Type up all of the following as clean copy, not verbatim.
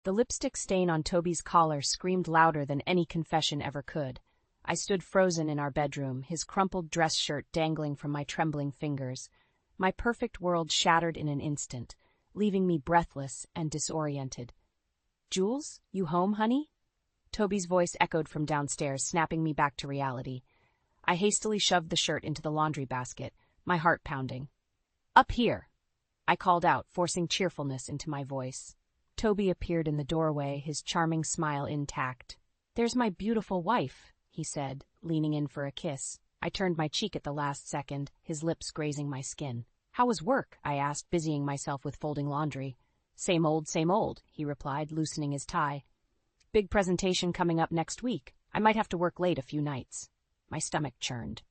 The lipstick stain on Toby's collar screamed louder than any confession ever could. I stood frozen in our bedroom, his crumpled dress shirt dangling from my trembling fingers. My perfect world shattered in an instant, leaving me breathless and disoriented. "Jules, you home, honey?" Toby's voice echoed from downstairs, snapping me back to reality. I hastily shoved the shirt into the laundry basket, my heart pounding. "Up here!" I called out, forcing cheerfulness into my voice. Toby appeared in the doorway, his charming smile intact. "There's my beautiful wife," he said, leaning in for a kiss. I turned my cheek at the last second, his lips grazing my skin. "How was work?" I asked, busying myself with folding laundry. Same old," he replied, loosening his tie. "Big presentation coming up next week. I might have to work late a few nights." My stomach churned.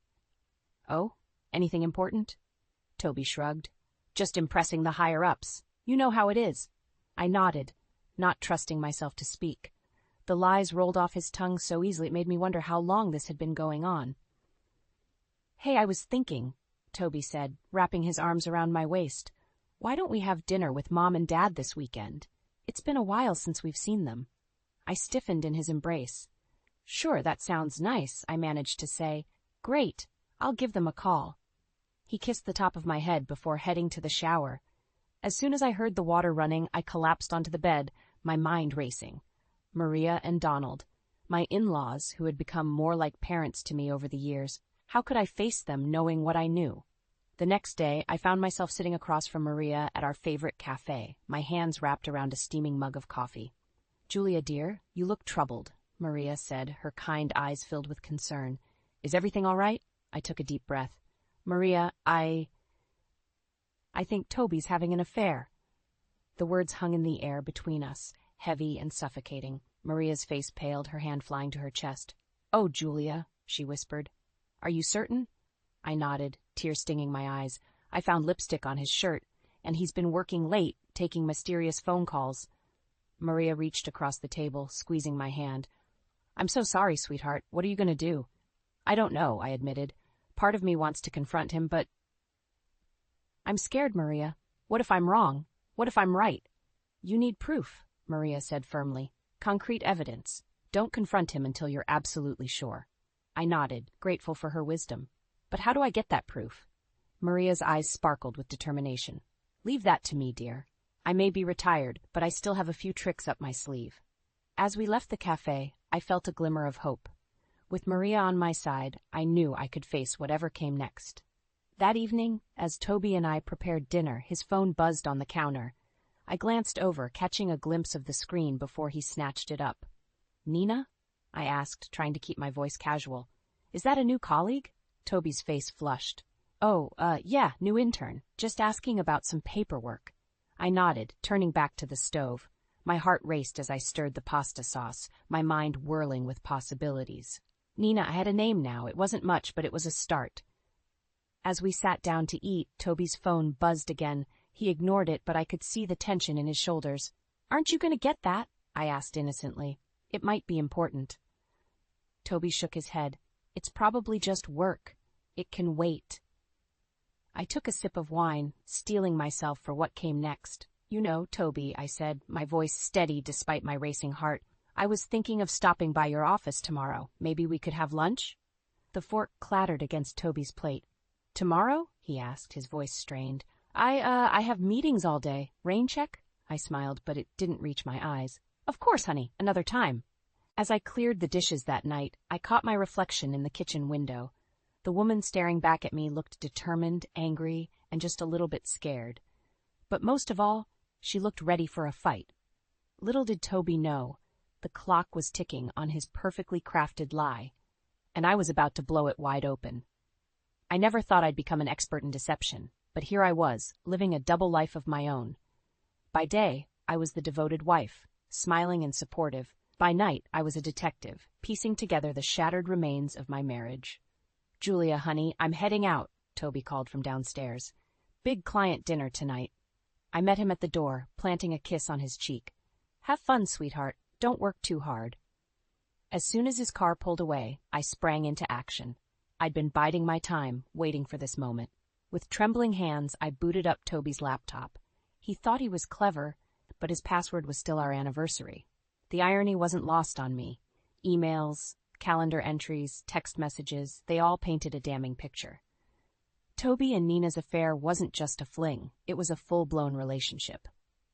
"Oh? Anything important?" Toby shrugged. "Just impressing the higher-ups. You know how it is." I nodded, not trusting myself to speak. The lies rolled off his tongue so easily it made me wonder how long this had been going on. "Hey, I was thinking," Toby said, wrapping his arms around my waist. "Why don't we have dinner with Mom and Dad this weekend? It's been a while since we've seen them." I stiffened in his embrace. "Sure, that sounds nice," I managed to say. "Great, I'll give them a call." He kissed the top of my head before heading to the shower. As soon as I heard the water running, I collapsed onto the bed, my mind racing. Maria and Donald, my in-laws who had become more like parents to me over the years. How could I face them knowing what I knew? The next day, I found myself sitting across from Maria at our favorite cafe, my hands wrapped around a steaming mug of coffee. "Julia, dear, you look troubled," Maria said, her kind eyes filled with concern. "Is everything all right?" I took a deep breath. "Maria, I think Toby's having an affair." The words hung in the air between us, heavy and suffocating. Maria's face paled, her hand flying to her chest. "Oh, Julia," she whispered. "Are you certain?" I nodded, tears stinging my eyes. "I found lipstick on his shirt, and he's been working late, taking mysterious phone calls." Maria reached across the table, squeezing my hand. "I'm so sorry, sweetheart. What are you going to do?" "I don't know," I admitted. "Part of me wants to confront him, but..." "I'm scared, Maria. What if I'm wrong? What if I'm right?" "You need proof," Maria said firmly. "Concrete evidence. Don't confront him until you're absolutely sure." I nodded, grateful for her wisdom. "But how do I get that proof?" Maria's eyes sparkled with determination. "Leave that to me, dear. I may be retired, but I still have a few tricks up my sleeve." As we left the cafe, I felt a glimmer of hope. With Maria on my side, I knew I could face whatever came next. That evening, as Toby and I prepared dinner, his phone buzzed on the counter. I glanced over, catching a glimpse of the screen before he snatched it up. "Nina?" I asked, trying to keep my voice casual. "Is that a new colleague?" Toby's face flushed. "Oh, yeah, new intern. Just asking about some paperwork." I nodded, turning back to the stove. My heart raced as I stirred the pasta sauce, my mind whirling with possibilities. Nina, I had a name now. It wasn't much, but it was a start. As we sat down to eat, Toby's phone buzzed again. He ignored it, but I could see the tension in his shoulders. "Aren't you going to get that?" I asked innocently. "It might be important." Toby shook his head. "It's probably just work. It can wait." I took a sip of wine, steeling myself for what came next. "You know, Toby," I said, my voice steady despite my racing heart. "I was thinking of stopping by your office tomorrow. Maybe we could have lunch?" The fork clattered against Toby's plate. "Tomorrow?" he asked, his voice strained. I have meetings all day. Rain check?" I smiled, but it didn't reach my eyes. "Of course, honey, another time." As I cleared the dishes that night, I caught my reflection in the kitchen window. The woman staring back at me looked determined, angry, and just a little bit scared. But most of all, she looked ready for a fight. Little did Toby know, the clock was ticking on his perfectly crafted lie, and I was about to blow it wide open. I never thought I'd become an expert in deception, but here I was, living a double life of my own. By day, I was the devoted wife, smiling and supportive. By night, I was a detective, piecing together the shattered remains of my marriage. "Julia, honey, I'm heading out," Toby called from downstairs. "Big client dinner tonight." I met him at the door, planting a kiss on his cheek. "Have fun, sweetheart. Don't work too hard." As soon as his car pulled away, I sprang into action. I'd been biding my time, waiting for this moment. With trembling hands, I booted up Toby's laptop. He thought he was clever, but his password was still our anniversary. The irony wasn't lost on me. Emails, calendar entries, text messages, they all painted a damning picture. Toby and Nina's affair wasn't just a fling, it was a full-blown relationship.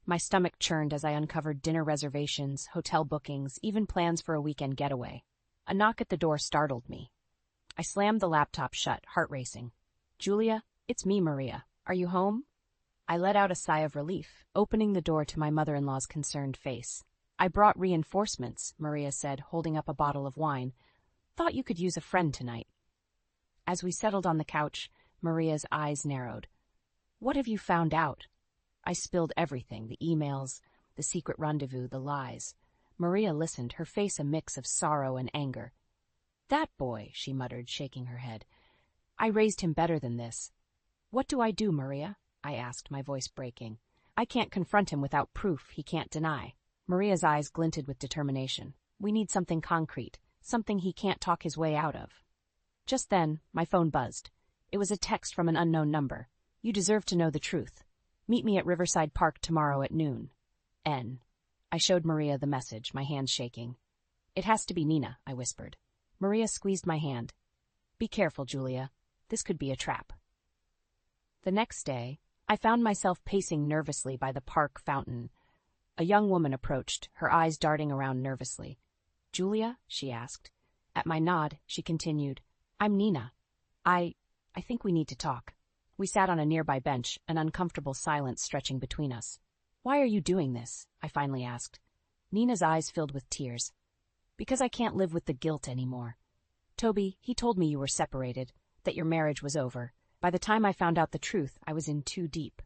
My stomach churned as I uncovered dinner reservations, hotel bookings, even plans for a weekend getaway. A knock at the door startled me. I slammed the laptop shut, heart racing. "Julia, it's me, Maria. Are you home?" I let out a sigh of relief, opening the door to my mother-in-law's concerned face. "I brought reinforcements," Maria said, holding up a bottle of wine. "Thought you could use a friend tonight." As we settled on the couch, Maria's eyes narrowed. "What have you found out?" I spilled everything, the emails, the secret rendezvous, the lies. Maria listened, her face a mix of sorrow and anger. "That boy," she muttered, shaking her head. "I raised him better than this." "What do I do, Maria?" I asked, my voice breaking. "I can't confront him without proof he can't deny." Maria's eyes glinted with determination. "We need something concrete, something he can't talk his way out of." Just then, my phone buzzed. It was a text from an unknown number. "You deserve to know the truth. Meet me at Riverside Park tomorrow at noon. N." I showed Maria the message, my hands shaking. "It has to be Nina," I whispered. Maria squeezed my hand. "Be careful, Julia. This could be a trap." The next day, I found myself pacing nervously by the park fountain. A young woman approached, her eyes darting around nervously. "Julia?" she asked. At my nod, she continued, "I'm Nina. I think we need to talk." We sat on a nearby bench, an uncomfortable silence stretching between us. "Why are you doing this?" I finally asked. Nina's eyes filled with tears. "Because I can't live with the guilt anymore. Toby, he told me you were separated, that your marriage was over. By the time I found out the truth, I was in too deep."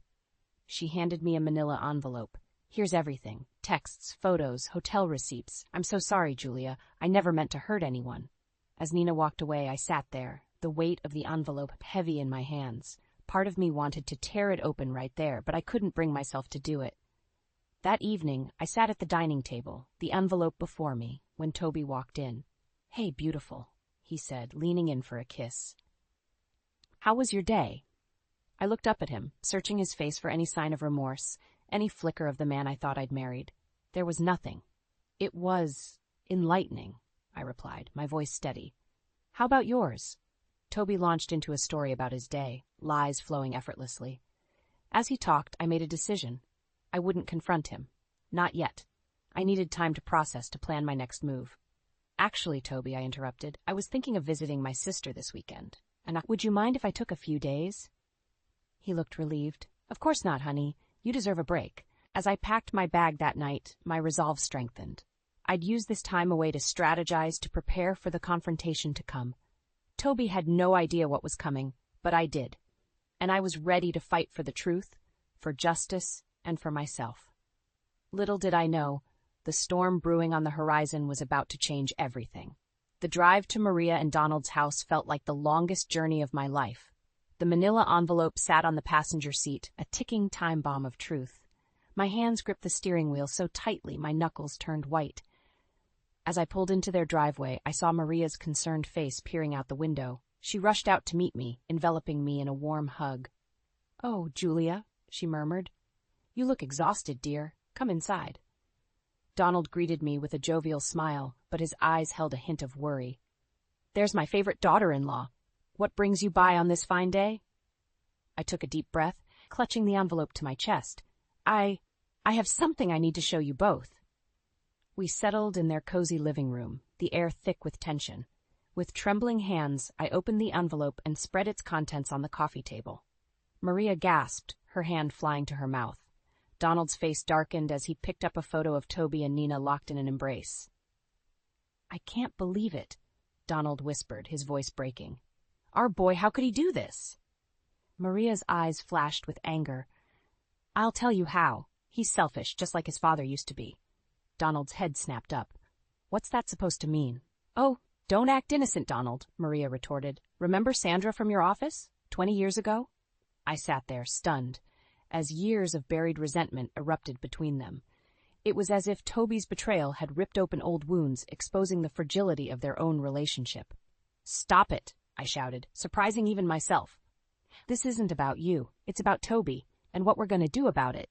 She handed me a manila envelope. "Here's everything. Texts, photos, hotel receipts. I'm so sorry, Julia. I never meant to hurt anyone." As Nina walked away, I sat there, the weight of the envelope heavy in my hands. Part of me wanted to tear it open right there, but I couldn't bring myself to do it. That evening, I sat at the dining table, the envelope before me, when Toby walked in. "Hey, beautiful," he said, leaning in for a kiss. "How was your day?" I looked up at him, searching his face for any sign of remorse, any flicker of the man I thought I'd married. There was nothing. "It was enlightening," I replied, my voice steady. "How about yours?" Toby launched into a story about his day, lies flowing effortlessly. As he talked, I made a decision. I wouldn't confront him. Not yet. I needed time to process, to plan my next move. "Actually, Toby," I interrupted, "I was thinking of visiting my sister this weekend. And would you mind if I took a few days?" He looked relieved. "Of course not, honey. You deserve a break." As I packed my bag that night, my resolve strengthened. I'd use this time away to strategize, to prepare for the confrontation to come. Toby had no idea what was coming, but I did. And I was ready to fight for the truth, for justice, and for myself. Little did I know, the storm brewing on the horizon was about to change everything. The drive to Maria and Donald's house felt like the longest journey of my life. The manila envelope sat on the passenger seat, a ticking time bomb of truth. My hands gripped the steering wheel so tightly my knuckles turned white. As I pulled into their driveway, I saw Maria's concerned face peering out the window. She rushed out to meet me, enveloping me in a warm hug. "Oh, Julia," she murmured. "You look exhausted, dear. Come inside." Donald greeted me with a jovial smile, but his eyes held a hint of worry. "There's my favorite daughter-in-law. What brings you by on this fine day?" I took a deep breath, clutching the envelope to my chest. I have something I need to show you both." We settled in their cozy living room, the air thick with tension. With trembling hands, I opened the envelope and spread its contents on the coffee table. Maria gasped, her hand flying to her mouth. Donald's face darkened as he picked up a photo of Toby and Nina locked in an embrace. "I can't believe it," Donald whispered, his voice breaking. "Our boy, how could he do this?" Maria's eyes flashed with anger. "I'll tell you how. He's selfish, just like his father used to be." Donald's head snapped up. "What's that supposed to mean?" "Oh, don't act innocent, Donald," Maria retorted. "Remember Sandra from your office, 20 years ago?" I sat there, stunned, as years of buried resentment erupted between them. It was as if Toby's betrayal had ripped open old wounds, exposing the fragility of their own relationship. "Stop it," I shouted, surprising even myself. "This isn't about you. It's about Toby, and what we're going to do about it."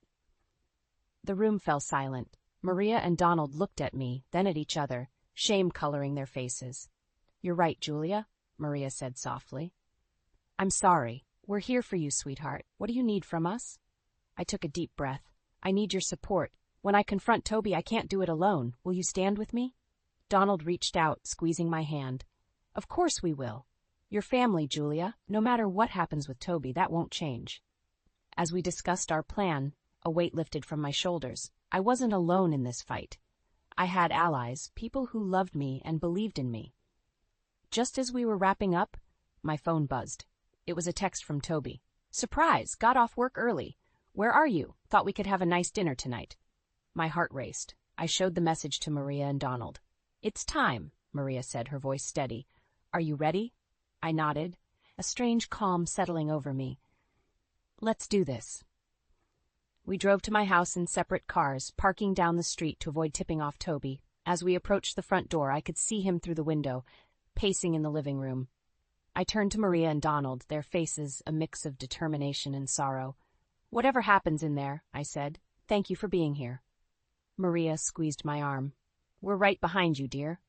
The room fell silent. Maria and Donald looked at me, then at each other, shame coloring their faces. "You're right, Julia," Maria said softly. "I'm sorry. We're here for you, sweetheart. What do you need from us?" I took a deep breath. "I need your support. When I confront Toby, I can't do it alone. Will you stand with me?" Donald reached out, squeezing my hand. "Of course we will. Your family, Julia. No matter what happens with Toby, that won't change." As we discussed our plan, a weight lifted from my shoulders. I wasn't alone in this fight. I had allies, people who loved me and believed in me. Just as we were wrapping up, my phone buzzed. It was a text from Toby. "Surprise! Got off work early. Where are you? Thought we could have a nice dinner tonight." My heart raced. I showed the message to Maria and Donald. "It's time," Maria said, her voice steady. "Are you ready?" I nodded, a strange calm settling over me. "Let's do this." We drove to my house in separate cars, parking down the street to avoid tipping off Toby. As we approached the front door, I could see him through the window, pacing in the living room. I turned to Maria and Donald, their faces a mix of determination and sorrow. "Whatever happens in there," I said, "thank you for being here." Maria squeezed my arm. "We're right behind you, dear."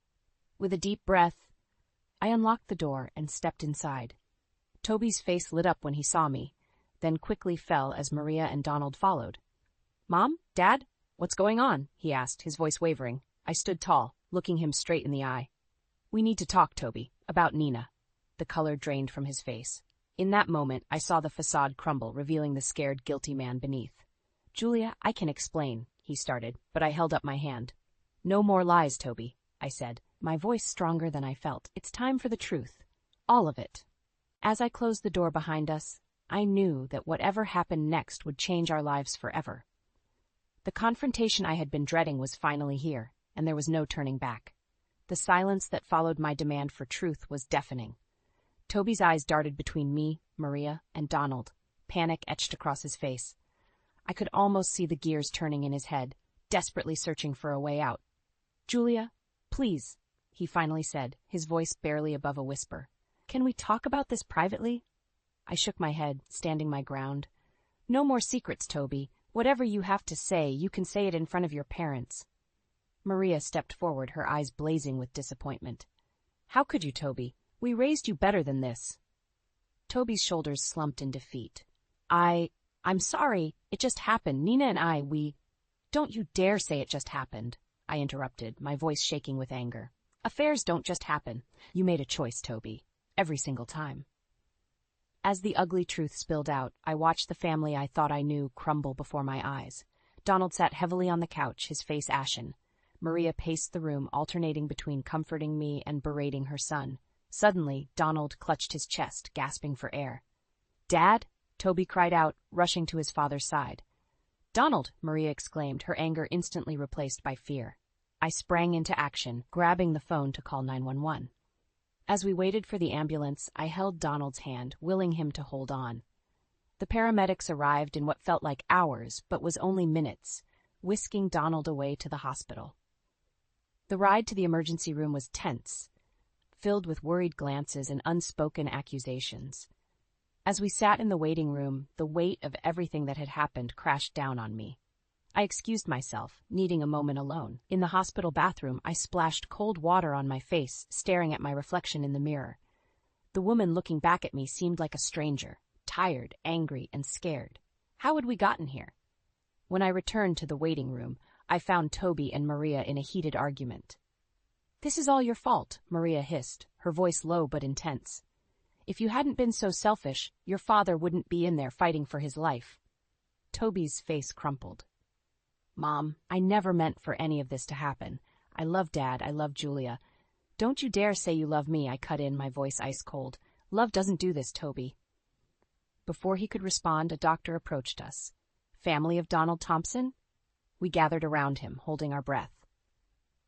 With a deep breath, I unlocked the door and stepped inside. Toby's face lit up when he saw me, then quickly fell as Maria and Donald followed. "Mom? Dad? What's going on?" he asked, his voice wavering. I stood tall, looking him straight in the eye. "We need to talk, Toby, about Nina." The color drained from his face. In that moment, I saw the facade crumble, revealing the scared, guilty man beneath. "Julia, I can explain," he started, but I held up my hand. "No more lies, Toby," I said, my voice stronger than I felt. "It's time for the truth. All of it." As I closed the door behind us, I knew that whatever happened next would change our lives forever. The confrontation I had been dreading was finally here, and there was no turning back. The silence that followed my demand for truth was deafening. Toby's eyes darted between me, Maria, and Donald, panic etched across his face. I could almost see the gears turning in his head, desperately searching for a way out. "Julia, please," he finally said, his voice barely above a whisper. "Can we talk about this privately?" I shook my head, standing my ground. "No more secrets, Toby. Whatever you have to say, you can say it in front of your parents." Maria stepped forward, her eyes blazing with disappointment. "How could you, Toby? We raised you better than this." Toby's shoulders slumped in defeat. I'm sorry. It just happened. Nina and we—" "Don't you dare say it just happened," I interrupted, my voice shaking with anger. "Affairs don't just happen. You made a choice, Toby. Every single time." As the ugly truth spilled out, I watched the family I thought I knew crumble before my eyes. Donald sat heavily on the couch, his face ashen. Maria paced the room, alternating between comforting me and berating her son. Suddenly, Donald clutched his chest, gasping for air. "Dad?" Toby cried out, rushing to his father's side. "Donald!" Maria exclaimed, her anger instantly replaced by fear. I sprang into action, grabbing the phone to call 911. As we waited for the ambulance, I held Donald's hand, willing him to hold on. The paramedics arrived in what felt like hours, but was only minutes, whisking Donald away to the hospital. The ride to the emergency room was tense, filled with worried glances and unspoken accusations. As we sat in the waiting room, the weight of everything that had happened crashed down on me. I excused myself, needing a moment alone. In the hospital bathroom, I splashed cold water on my face, staring at my reflection in the mirror. The woman looking back at me seemed like a stranger, tired, angry, and scared. How had we gotten here? When I returned to the waiting room, I found Toby and Maria in a heated argument. "This is all your fault," Maria hissed, her voice low but intense. "If you hadn't been so selfish, your father wouldn't be in there fighting for his life." Toby's face crumpled. "Mom, I never meant for any of this to happen. I love Dad, I love Julia. Don't you dare say you love me," I cut in, my voice ice cold. "Love doesn't do this, Toby." Before he could respond, a doctor approached us. "Family of Donald Thompson?" We gathered around him, holding our breath.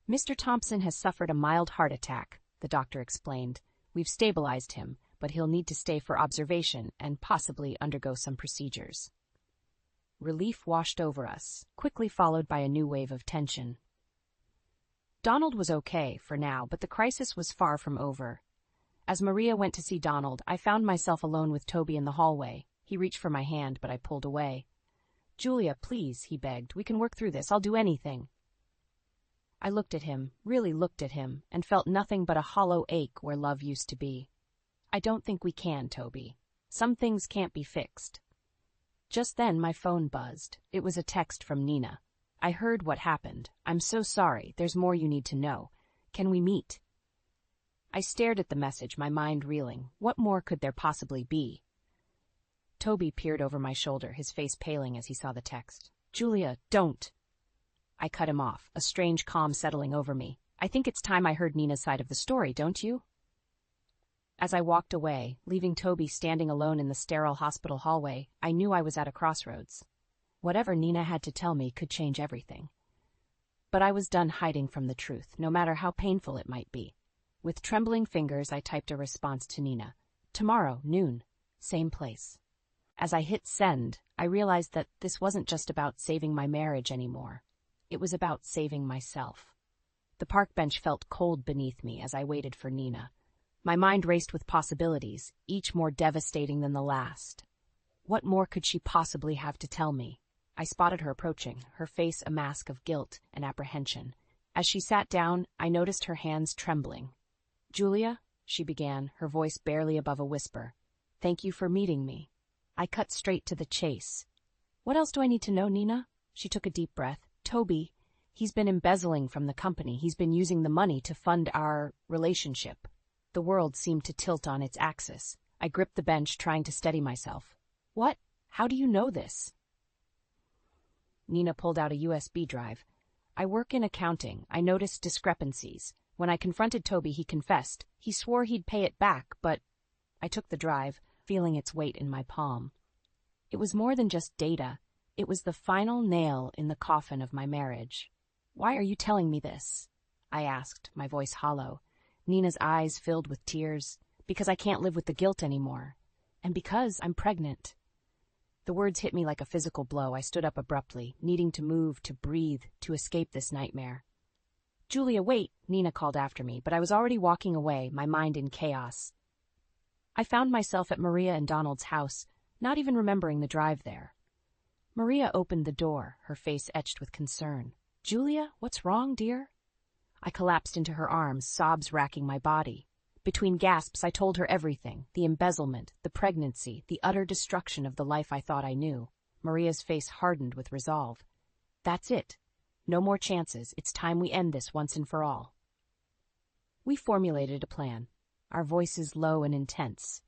"Mr. Thompson has suffered a mild heart attack," the doctor explained. "We've stabilized him, but he'll need to stay for observation and possibly undergo some procedures." Relief washed over us, quickly followed by a new wave of tension. Donald was okay for now, but the crisis was far from over. As Maria went to see Donald, I found myself alone with Toby in the hallway. He reached for my hand, but I pulled away. Julia, please, he begged. We can work through this. I'll do anything. I looked at him, really looked at him, and felt nothing but a hollow ache where love used to be. I don't think we can, Toby. Some things can't be fixed. Just then my phone buzzed. It was a text from Nina. I heard what happened. I'm so sorry. There's more you need to know. Can we meet? I stared at the message, my mind reeling. What more could there possibly be? Toby peered over my shoulder, his face paling as he saw the text. Julia, don't. I cut him off, a strange calm settling over me. I think it's time I heard Nina's side of the story, don't you? As I walked away, leaving Toby standing alone in the sterile hospital hallway, I knew I was at a crossroads. Whatever Nina had to tell me could change everything. But I was done hiding from the truth, no matter how painful it might be. With trembling fingers, I typed a response to Nina. Tomorrow, noon, same place. As I hit send, I realized that this wasn't just about saving my marriage anymore. It was about saving myself. The park bench felt cold beneath me as I waited for Nina. My mind raced with possibilities, each more devastating than the last. What more could she possibly have to tell me? I spotted her approaching, her face a mask of guilt and apprehension. As she sat down, I noticed her hands trembling. Julia, she began, her voice barely above a whisper. Thank you for meeting me. I cut straight to the chase. What else do I need to know, Nina? She took a deep breath. Toby, he's been embezzling from the company. He's been using the money to fund our relationship. The world seemed to tilt on its axis. I gripped the bench, trying to steady myself. What? How do you know this? Nina pulled out a USB drive. I work in accounting. I noticed discrepancies. When I confronted Toby, he confessed. He swore he'd pay it back, but I took the drive, feeling its weight in my palm. It was more than just data. It was the final nail in the coffin of my marriage. Why are you telling me this? I asked, my voice hollow. Nina's eyes filled with tears. Because I can't live with the guilt anymore. And because I'm pregnant. The words hit me like a physical blow. I stood up abruptly, needing to move, to breathe, to escape this nightmare. Julia, wait, Nina called after me, but I was already walking away, my mind in chaos. I found myself at Maria and Donald's house, not even remembering the drive there. Maria opened the door, her face etched with concern. Julia, what's wrong, dear? I collapsed into her arms, sobs racking my body. Between gasps, I told her everything, the embezzlement, the pregnancy, the utter destruction of the life I thought I knew. Maria's face hardened with resolve. That's it. No more chances. It's time we end this once and for all. We formulated a plan, our voices low and intense.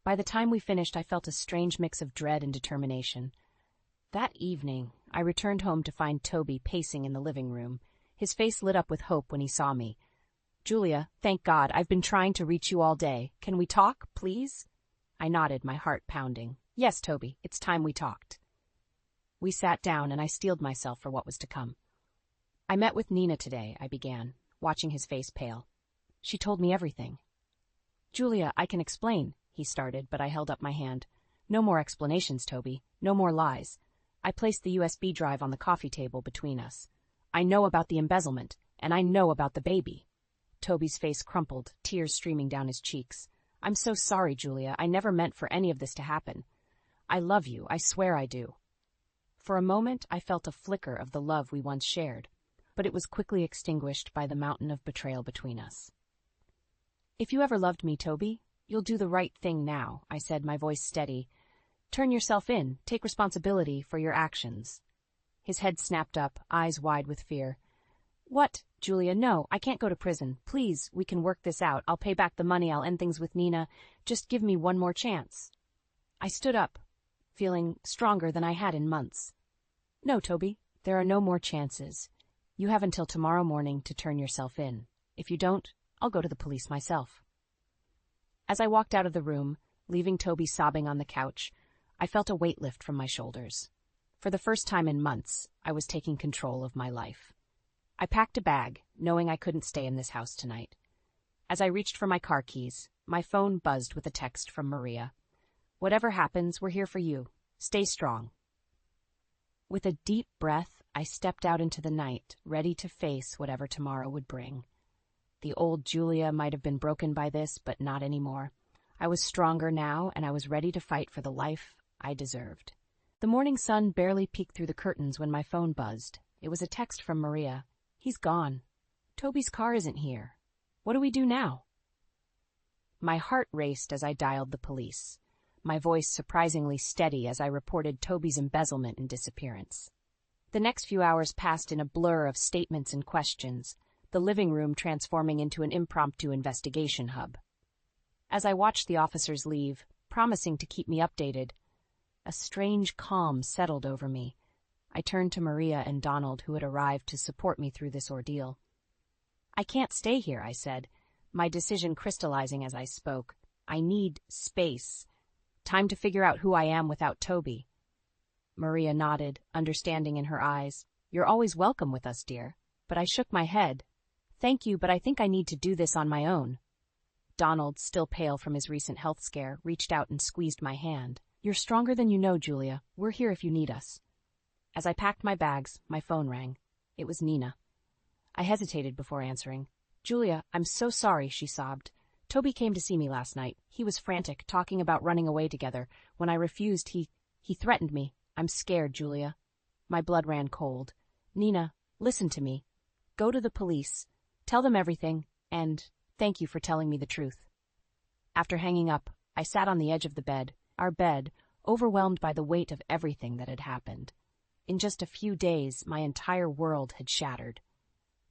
By the time we finished, I felt a strange mix of dread and determination. That evening, I returned home to find Toby pacing in the living room. His face lit up with hope when he saw me. Julia, thank God, I've been trying to reach you all day. Can we talk, please? I nodded, my heart pounding. Yes, Toby, it's time we talked. We sat down, and I steeled myself for what was to come. I met with Nina today, I began, watching his face pale. She told me everything. Julia, I can explain, he started, but I held up my hand. No more explanations, Toby. No more lies. I placed the USB drive on the coffee table between us. I know about the embezzlement, and I know about the baby. Toby's face crumpled, tears streaming down his cheeks. I'm so sorry, Julia. I never meant for any of this to happen. I love you. I swear I do. For a moment, I felt a flicker of the love we once shared, but it was quickly extinguished by the mountain of betrayal between us. If you ever loved me, Toby, you'll do the right thing now, I said, my voice steady. Turn yourself in. Take responsibility for your actions. His head snapped up, eyes wide with fear. What? Julia, no, I can't go to prison. Please, we can work this out. I'll pay back the money. I'll end things with Nina. Just give me one more chance. I stood up, feeling stronger than I had in months. No, Toby, there are no more chances. You have until tomorrow morning to turn yourself in. If you don't, I'll go to the police myself. As I walked out of the room, leaving Toby sobbing on the couch, I felt a weight lift from my shoulders. For the first time in months, I was taking control of my life. I packed a bag, knowing I couldn't stay in this house tonight. As I reached for my car keys, my phone buzzed with a text from Maria. Whatever happens, we're here for you. Stay strong. With a deep breath, I stepped out into the night, ready to face whatever tomorrow would bring. The old Julia might have been broken by this, but not anymore. I was stronger now, and I was ready to fight for the life I deserved. The morning sun barely peeked through the curtains when my phone buzzed. It was a text from Maria. "He's gone. Toby's car isn't here. What do we do now?" My heart raced as I dialed the police, my voice surprisingly steady as I reported Toby's embezzlement and disappearance. The next few hours passed in a blur of statements and questions, the living room transforming into an impromptu investigation hub. As I watched the officers leave, promising to keep me updated, a strange calm settled over me. I turned to Maria and Donald, who had arrived to support me through this ordeal. "I can't stay here," I said, my decision crystallizing as I spoke. "I need space. Time to figure out who I am without Toby." Maria nodded, understanding in her eyes. "You're always welcome with us, dear." But I shook my head. "Thank you, but I think I need to do this on my own." Donald, still pale from his recent health scare, reached out and squeezed my hand. "You're stronger than you know, Julia. We're here if you need us." As I packed my bags, my phone rang. It was Nina. I hesitated before answering. "Julia, I'm so sorry," she sobbed. "Toby came to see me last night. He was frantic, talking about running away together. When I refused, he threatened me. I'm scared, Julia." My blood ran cold. "Nina, listen to me. Go to the police. Tell them everything, and thank you for telling me the truth." After hanging up, I sat on the edge of the bed, our bed, overwhelmed by the weight of everything that had happened. In just a few days, my entire world had shattered.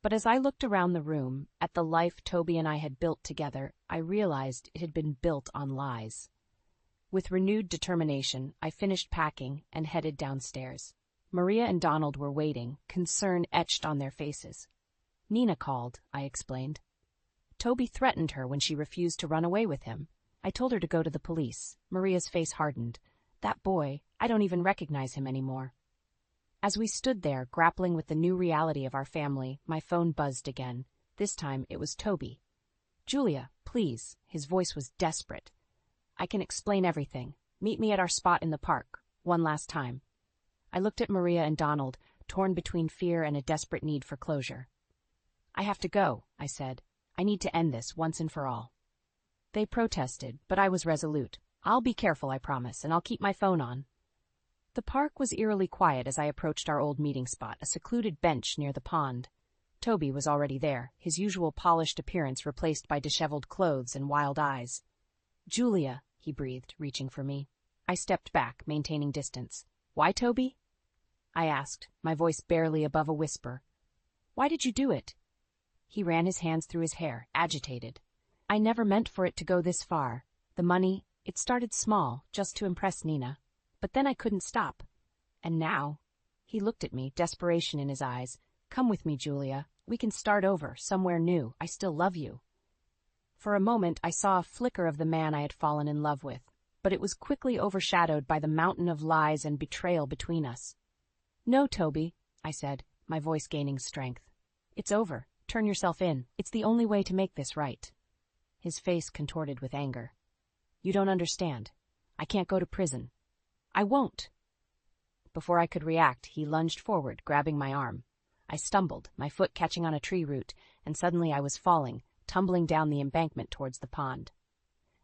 But as I looked around the room, at the life Toby and I had built together, I realized it had been built on lies. With renewed determination, I finished packing and headed downstairs. Maria and Donald were waiting, concern etched on their faces. "Nina called," I explained. "Toby threatened her when she refused to run away with him. I told her to go to the police." Maria's face hardened. "That boy, I don't even recognize him anymore." As we stood there, grappling with the new reality of our family, my phone buzzed again. This time it was Toby. "Julia, please." His voice was desperate. "I can explain everything. Meet me at our spot in the park. One last time." I looked at Maria and Donald, torn between fear and a desperate need for closure. "I have to go," I said. "I need to end this once and for all." They protested, but I was resolute. "I'll be careful, I promise, and I'll keep my phone on." The park was eerily quiet as I approached our old meeting spot, a secluded bench near the pond. Toby was already there, his usual polished appearance replaced by disheveled clothes and wild eyes. "Julia," he breathed, reaching for me. I stepped back, maintaining distance. "Why, Toby?" I asked, my voice barely above a whisper. "Why did you do it?" He ran his hands through his hair, agitated. "I never meant for it to go this far. The money, it started small, just to impress Nina. But then I couldn't stop. And now—" He looked at me, desperation in his eyes. "Come with me, Julia. We can start over, somewhere new. I still love you." For a moment, I saw a flicker of the man I had fallen in love with, but it was quickly overshadowed by the mountain of lies and betrayal between us. "No, Toby," I said, my voice gaining strength. "It's over. Turn yourself in. It's the only way to make this right." His face contorted with anger. "You don't understand. I can't go to prison." "I won't." Before I could react, he lunged forward, grabbing my arm. I stumbled, my foot catching on a tree root, and suddenly I was falling, tumbling down the embankment towards the pond.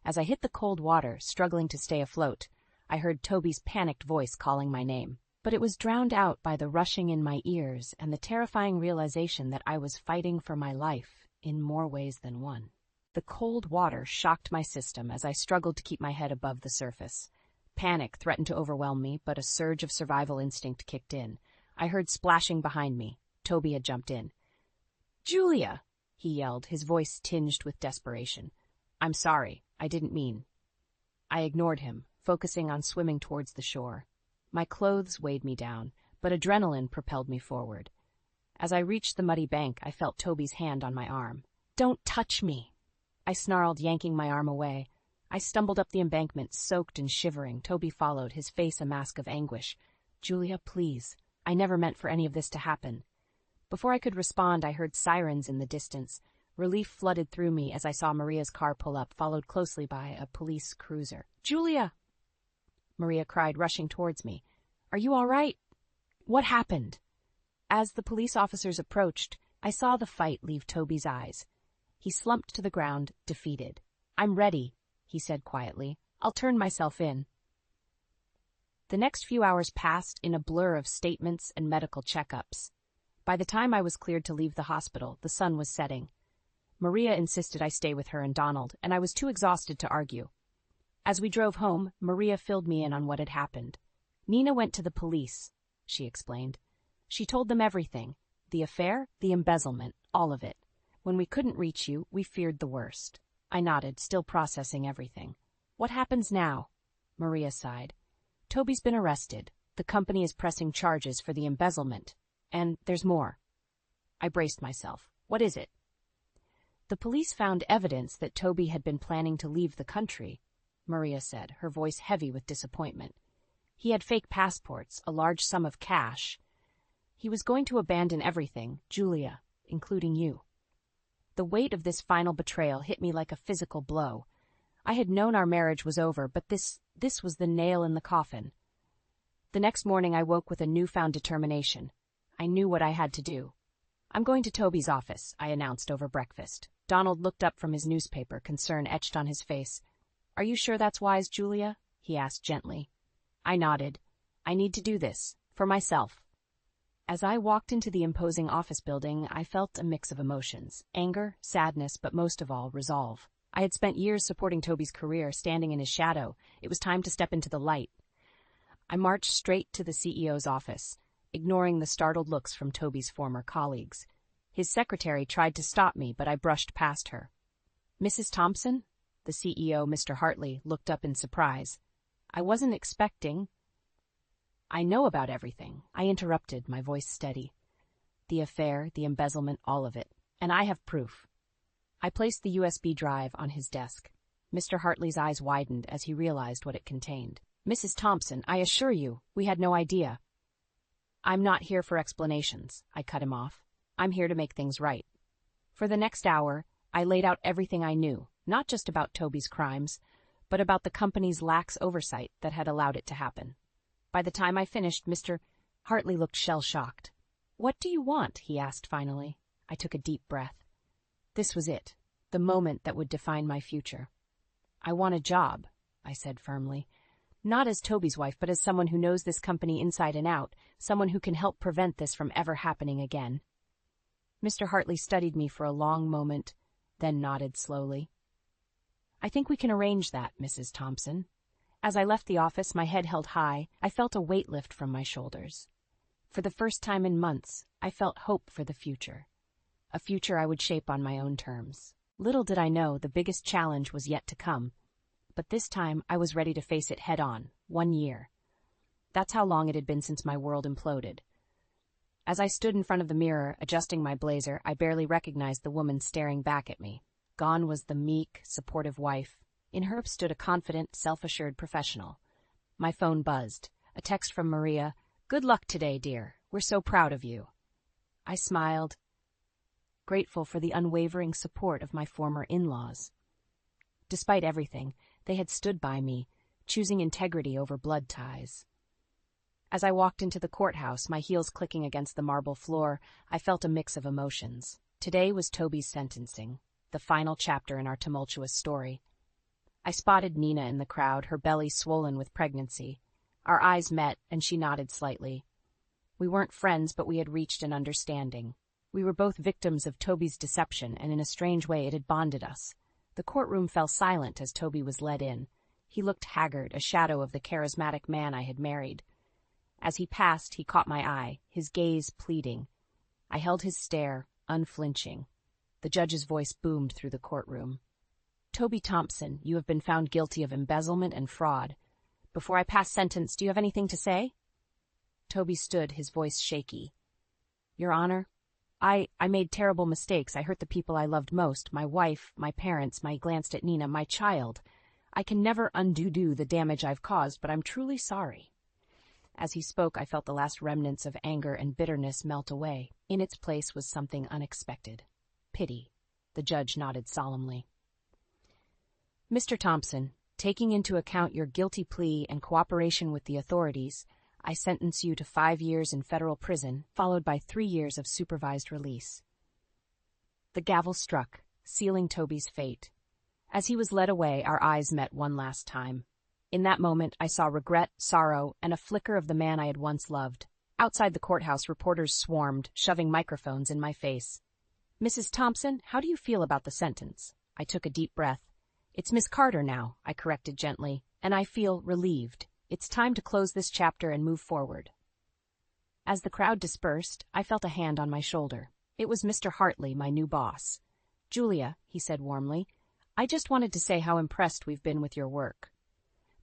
As I hit the cold water, struggling to stay afloat, I heard Toby's panicked voice calling my name. But it was drowned out by the rushing in my ears and the terrifying realization that I was fighting for my life in more ways than one. The cold water shocked my system as I struggled to keep my head above the surface. Panic threatened to overwhelm me, but a surge of survival instinct kicked in. I heard splashing behind me. Toby had jumped in. "Julia!" he yelled, his voice tinged with desperation. "I'm sorry. I didn't mean." I ignored him, focusing on swimming towards the shore. My clothes weighed me down, but adrenaline propelled me forward. As I reached the muddy bank, I felt Toby's hand on my arm. "Don't touch me!" I snarled, yanking my arm away. I stumbled up the embankment, soaked and shivering. Toby followed, his face a mask of anguish. "Julia, please. I never meant for any of this to happen." Before I could respond, I heard sirens in the distance. Relief flooded through me as I saw Maria's car pull up, followed closely by a police cruiser. "Julia!" Maria cried, rushing towards me. "Are you all right? What happened?" As the police officers approached, I saw the fight leave Toby's eyes. He slumped to the ground, defeated. "I'm ready," he said quietly. "I'll turn myself in." The next few hours passed in a blur of statements and medical checkups. By the time I was cleared to leave the hospital, the sun was setting. Maria insisted I stay with her and Donald, and I was too exhausted to argue. As we drove home, Maria filled me in on what had happened. Nina went to the police, she explained. She told them everything. The affair, the embezzlement, all of it. When we couldn't reach you, we feared the worst. I nodded, still processing everything. What happens now? Maria sighed. Toby's been arrested. The company is pressing charges for the embezzlement. And there's more. I braced myself. What is it? The police found evidence that Toby had been planning to leave the country, Maria said, her voice heavy with disappointment. He had fake passports, a large sum of cash. He was going to abandon everything, Julia, including you. The weight of this final betrayal hit me like a physical blow. I had known our marriage was over, but this was the nail in the coffin. The next morning I woke with a newfound determination. I knew what I had to do. I'm going to Toby's office, I announced over breakfast. Donald looked up from his newspaper, concern etched on his face. Are you sure that's wise, Julia? He asked gently. I nodded. I need to do this, for myself. As I walked into the imposing office building, I felt a mix of emotions, anger, sadness, but most of all, resolve. I had spent years supporting Toby's career, standing in his shadow. It was time to step into the light. I marched straight to the CEO's office, ignoring the startled looks from Toby's former colleagues. His secretary tried to stop me, but I brushed past her. Mrs. Thompson? The CEO, Mr. Hartley, looked up in surprise. I wasn't expecting... I know about everything, I interrupted, my voice steady. The affair, the embezzlement, all of it. And I have proof. I placed the USB drive on his desk. Mr. Hartley's eyes widened as he realized what it contained. Mrs. Thompson, I assure you, we had no idea. I'm not here for explanations, I cut him off. I'm here to make things right. For the next hour, I laid out everything I knew, not just about Toby's crimes, but about the company's lax oversight that had allowed it to happen. By the time I finished, Mr. Hartley looked shell-shocked. What do you want? He asked finally. I took a deep breath. This was it, the moment that would define my future. I want a job, I said firmly. Not as Toby's wife, but as someone who knows this company inside and out, someone who can help prevent this from ever happening again. Mr. Hartley studied me for a long moment, then nodded slowly. I think we can arrange that, Mrs. Thompson. As I left the office, my head held high, I felt a weight lift from my shoulders. For the first time in months, I felt hope for the future. A future I would shape on my own terms. Little did I know the biggest challenge was yet to come. But this time, I was ready to face it head-on, 1 year. That's how long it had been since my world imploded. As I stood in front of the mirror, adjusting my blazer, I barely recognized the woman staring back at me. Gone was the meek, supportive wife. In her stood a confident, self-assured professional. My phone buzzed. A text from Maria. Good luck today, dear. We're so proud of you. I smiled, grateful for the unwavering support of my former in-laws. Despite everything, they had stood by me, choosing integrity over blood ties. As I walked into the courthouse, my heels clicking against the marble floor, I felt a mix of emotions. Today was Toby's sentencing, the final chapter in our tumultuous story. I spotted Nina in the crowd, her belly swollen with pregnancy. Our eyes met, and she nodded slightly. We weren't friends, but we had reached an understanding. We were both victims of Toby's deception, and in a strange way it had bonded us. The courtroom fell silent as Toby was led in. He looked haggard, a shadow of the charismatic man I had married. As he passed, he caught my eye, his gaze pleading. I held his stare, unflinching. The judge's voice boomed through the courtroom. Toby Thompson, you have been found guilty of embezzlement and fraud. Before I pass sentence, do you have anything to say? Toby stood, his voice shaky. Your Honor, I made terrible mistakes. I hurt the people I loved most, my wife, my parents, I glanced at Nina, my child. I can never undo the damage I've caused, but I'm truly sorry. As he spoke, I felt the last remnants of anger and bitterness melt away. In its place was something unexpected. Pity. The judge nodded solemnly. Mr. Thompson, taking into account your guilty plea and cooperation with the authorities, I sentence you to 5 years in federal prison, followed by 3 years of supervised release. The gavel struck, sealing Toby's fate. As he was led away, our eyes met one last time. In that moment, I saw regret, sorrow, and a flicker of the man I had once loved. Outside the courthouse, reporters swarmed, shoving microphones in my face. "Mrs. Thompson, how do you feel about the sentence?" I took a deep breath. "It's Miss Carter now," I corrected gently, "and I feel relieved. It's time to close this chapter and move forward." As the crowd dispersed, I felt a hand on my shoulder. It was Mr. Hartley, my new boss. "Julia," he said warmly, "I just wanted to say how impressed we've been with your work.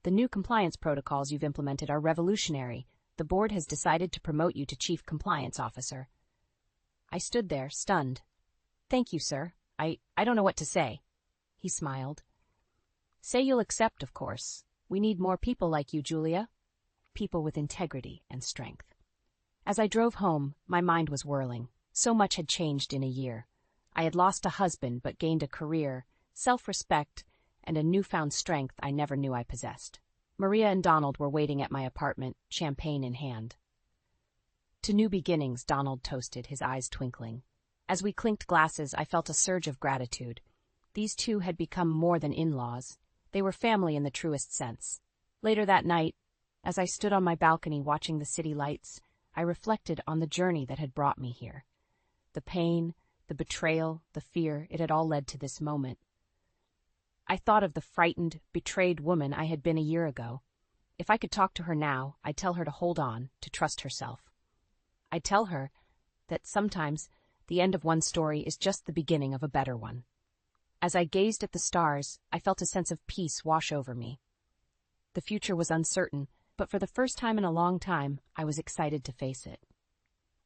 The new compliance protocols you've implemented are revolutionary. The board has decided to promote you to Chief Compliance Officer." I stood there, stunned. "Thank you, sir. I don't know what to say." He smiled. "Say you'll accept, of course. We need more people like you, Julia. People with integrity and strength." As I drove home, my mind was whirling. So much had changed in a year. I had lost a husband but gained a career, self-respect, and a newfound strength I never knew I possessed. Maria and Donald were waiting at my apartment, champagne in hand. "To new beginnings," Donald toasted, his eyes twinkling. As we clinked glasses, I felt a surge of gratitude. These two had become more than in-laws. They were family in the truest sense. Later that night, as I stood on my balcony watching the city lights, I reflected on the journey that had brought me here. The pain, the betrayal, the fear, it had all led to this moment. I thought of the frightened, betrayed woman I had been a year ago. If I could talk to her now, I'd tell her to hold on, to trust herself. I'd tell her that sometimes the end of one story is just the beginning of a better one. As I gazed at the stars, I felt a sense of peace wash over me. The future was uncertain, but for the first time in a long time, I was excited to face it.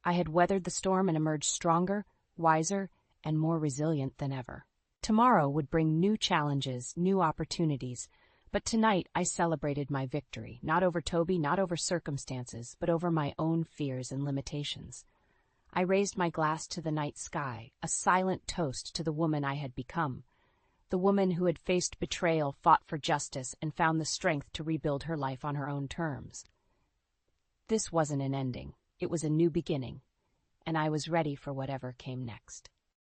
I had weathered the storm and emerged stronger, wiser, and more resilient than ever. Tomorrow would bring new challenges, new opportunities, but tonight I celebrated my victory, not over Toby, not over circumstances, but over my own fears and limitations. I raised my glass to the night sky, a silent toast to the woman I had become, the woman who had faced betrayal, fought for justice, and found the strength to rebuild her life on her own terms. This wasn't an ending, it was a new beginning, and I was ready for whatever came next.